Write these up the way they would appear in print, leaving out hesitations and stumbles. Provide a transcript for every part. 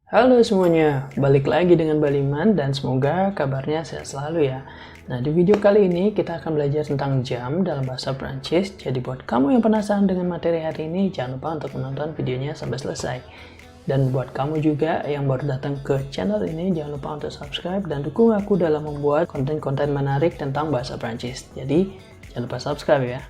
Halo semuanya, balik lagi dengan Baliman dan semoga kabarnya sehat selalu ya. Nah, di video kali ini kita akan belajar tentang jam dalam bahasa Prancis. Jadi buat kamu yang penasaran dengan materi hari ini, jangan lupa untuk menonton videonya sampai selesai. Dan buat kamu juga yang baru datang ke channel ini, jangan lupa untuk subscribe dan dukung aku dalam membuat konten-konten menarik tentang bahasa Prancis. Jadi jangan lupa subscribe ya.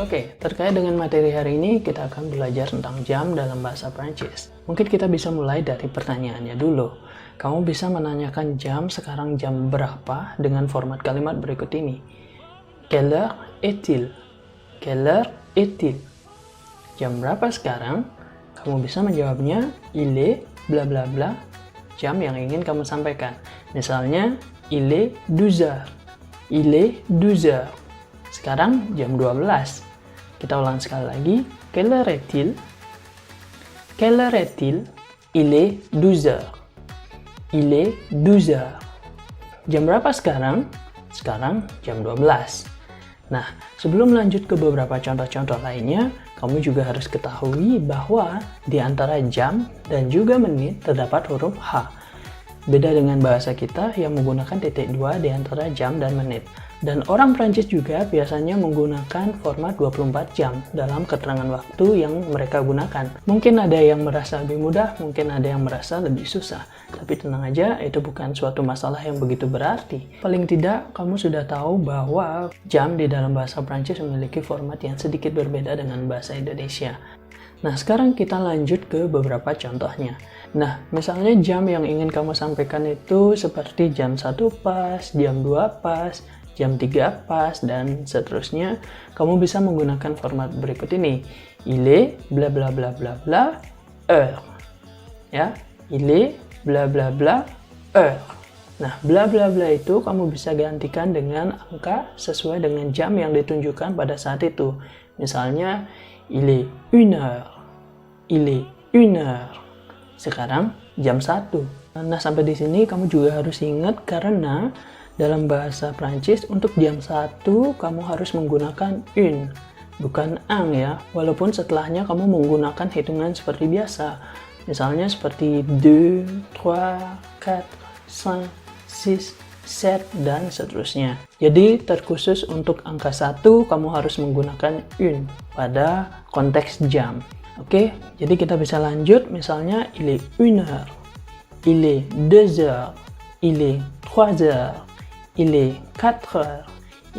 Oke, terkait dengan materi hari ini, kita akan belajar tentang jam dalam bahasa Prancis. Mungkin kita bisa mulai dari pertanyaannya dulu. Kamu bisa menanyakan jam sekarang jam berapa dengan format kalimat berikut ini. Quelle heure est-il? Quelle heure est-il? Jam berapa sekarang? Kamu bisa menjawabnya, il est bla bla bla, jam yang ingin kamu sampaikan. Misalnya, il est 12 heures. Il est 12 heures. Sekarang jam 12. Kita ulang sekali lagi. Quelle heure est-il? Quelle heure est-il? Il est 12 heures. Il est 12 heures. Jam berapa sekarang? Sekarang jam 12. Nah, sebelum lanjut ke beberapa contoh-contoh lainnya, kamu juga harus ketahui bahwa di antara jam dan juga menit terdapat huruf H. Beda dengan bahasa kita yang menggunakan titik 2 di antara jam dan menit. Dan orang Prancis juga biasanya menggunakan format 24 jam dalam keterangan waktu yang mereka gunakan. Mungkin ada yang merasa lebih mudah, mungkin ada yang merasa lebih susah. Tapi tenang aja, itu bukan suatu masalah yang begitu berarti. Paling tidak, kamu sudah tahu bahwa jam di dalam bahasa Prancis memiliki format yang sedikit berbeda dengan bahasa Indonesia. Nah, sekarang kita lanjut ke beberapa contohnya. Nah, misalnya jam yang ingin kamu sampaikan itu seperti jam 1 pas, jam 2 pas, jam 3 pas, dan seterusnya. Kamu bisa menggunakan format berikut ini. Il est bla bla bla bla bla heure. Ya, il est bla bla bla heure. Nah, bla bla bla itu kamu bisa gantikan dengan angka sesuai dengan jam yang ditunjukkan pada saat itu. Misalnya, il est 1 heure. Il est 1 heure. Sekarang jam 1. Nah, sampai di sini kamu juga harus ingat karena dalam bahasa Prancis untuk jam 1 kamu harus menggunakan une, bukan un ya. Walaupun setelahnya kamu menggunakan hitungan seperti biasa. Misalnya seperti 2, 3, 4, 5, 6, 7, dan seterusnya. Jadi terkhusus untuk angka 1 kamu harus menggunakan une pada konteks jam. Oke, jadi kita bisa lanjut. Misalnya il est 1 heure, il est 2 heures, il est 3 heures, il est 4 heures,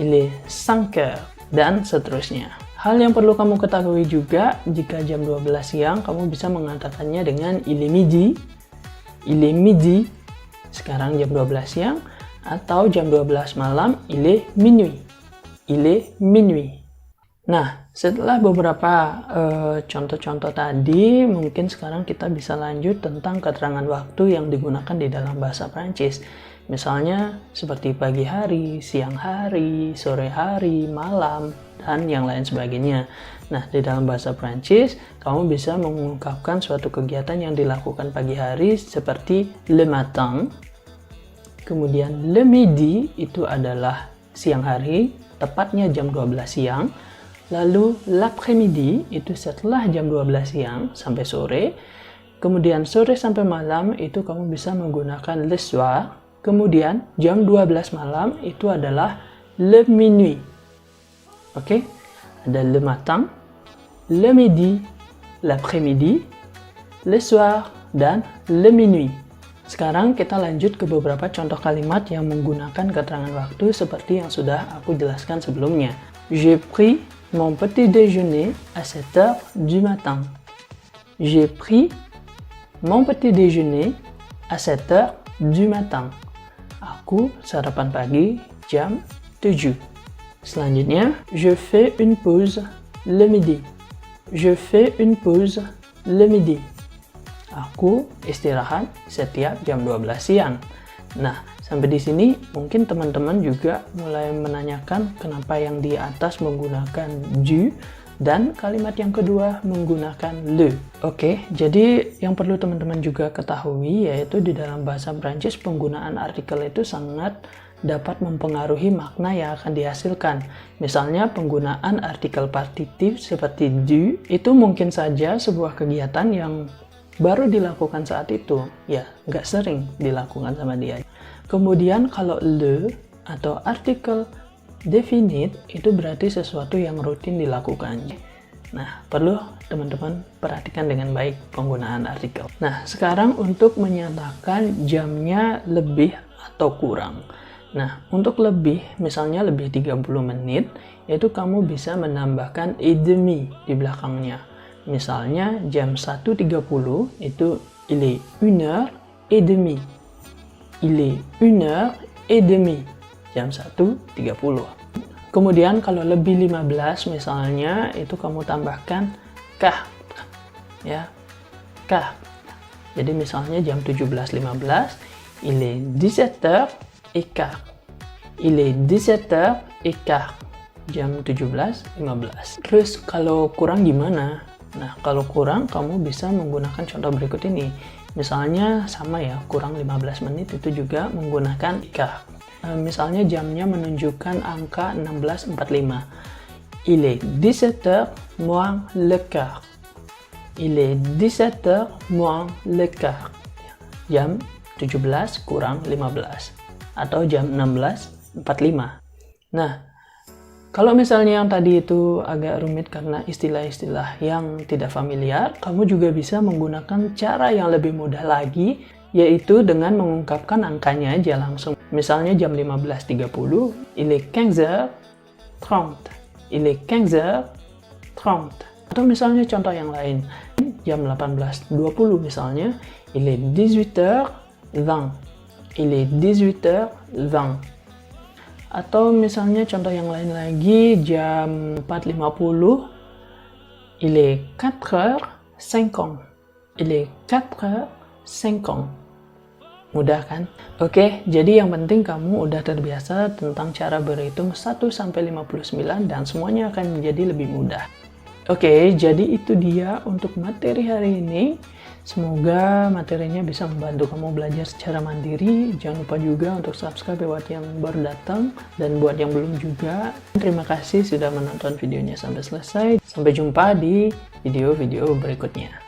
il est 5 heures, dan seterusnya. Hal yang perlu kamu ketahui juga, jika jam 12 siang, kamu bisa mengatakannya dengan il est midi, il est midi, sekarang jam 12 siang, atau jam 12 malam, il est minuit, il est minuit. Nah, setelah beberapa contoh-contoh tadi, mungkin sekarang kita bisa lanjut tentang keterangan waktu yang digunakan di dalam bahasa Prancis. Misalnya seperti pagi hari, siang hari, sore hari, malam, dan yang lain sebagainya. Nah, di dalam bahasa Prancis, kamu bisa mengungkapkan suatu kegiatan yang dilakukan pagi hari seperti le matin. Kemudian le midi itu adalah siang hari, tepatnya jam 12 siang. Lalu l'après-midi itu setelah jam 12 siang sampai sore. Kemudian sore sampai malam itu kamu bisa menggunakan le soir. Kemudian jam 12 malam itu adalah le minuit. Oke? Ada le matin, le midi, l'après-midi, le soir, dan le minuit. Sekarang kita lanjut ke beberapa contoh kalimat yang menggunakan keterangan waktu seperti yang sudah aku jelaskan sebelumnya. J'ai pris mon petit déjeuner à 7 heures du matin. J'ai pris mon petit déjeuner à 7 heures du matin. Aku sarapan pagi jam 7. Selanjutnya, je fais une pause le midi. Je fais une pause le midi. Aku istirahat setiap jam 12 siang. Nah, sampai di sini mungkin teman-teman juga mulai menanyakan kenapa yang di atas menggunakan du dan kalimat yang kedua menggunakan le. Oke, jadi yang perlu teman-teman juga ketahui yaitu di dalam bahasa Prancis penggunaan artikel itu sangat dapat mempengaruhi makna yang akan dihasilkan. Misalnya penggunaan artikel partitif seperti du itu mungkin saja sebuah kegiatan yang baru dilakukan saat itu, ya nggak sering dilakukan sama dia. Kemudian kalau le atau artikel definite itu berarti sesuatu yang rutin dilakukan. Nah, perlu teman-teman perhatikan dengan baik penggunaan artikel. Nah, sekarang untuk menyatakan jamnya lebih atau kurang. Nah, untuk lebih, misalnya lebih 30 menit, yaitu kamu bisa menambahkan et demi di belakangnya. Misalnya jam 1.30 itu il est 1h30. Il est 1h30. Jam 1.30. Kemudian kalau lebih 15 misalnya itu kamu tambahkan kah, ya, kah. Jadi misalnya jam 17.15, il est 17h15. Il est 17h15. Jam 17.15. Terus kalau kurang gimana? Nah, kalau kurang kamu bisa menggunakan contoh berikut ini. Misalnya sama ya, kurang 15 menit itu juga menggunakan kah. Misalnya jamnya menunjukkan angka 16.45. Il est 17h moins le quart. Il est 17h moins le quart. Jam 17 kurang 15. Atau jam 16.45. Nah, kalau misalnya yang tadi itu agak rumit karena istilah-istilah yang tidak familiar, kamu juga bisa menggunakan cara yang lebih mudah lagi, yaitu dengan mengungkapkan angkanya aja langsung. Misalnya jam 15.30, il est 15h30. Il est 15h30. Atau misalnya contoh yang lain, jam 18.20 misalnya, il est 18h20. Il est 18h20. Atau misalnya contoh yang lain lagi, jam 4.50, il est 4h50. Il est 4h50. Mudah kan? Oke, jadi yang penting kamu udah terbiasa tentang cara berhitung 1 sampai 59 dan semuanya akan menjadi lebih mudah. Oke, jadi itu dia untuk materi hari ini. Semoga materinya bisa membantu kamu belajar secara mandiri. Jangan lupa juga untuk subscribe buat yang baru datang dan buat yang belum juga. Terima kasih sudah menonton videonya sampai selesai. Sampai jumpa di video-video berikutnya.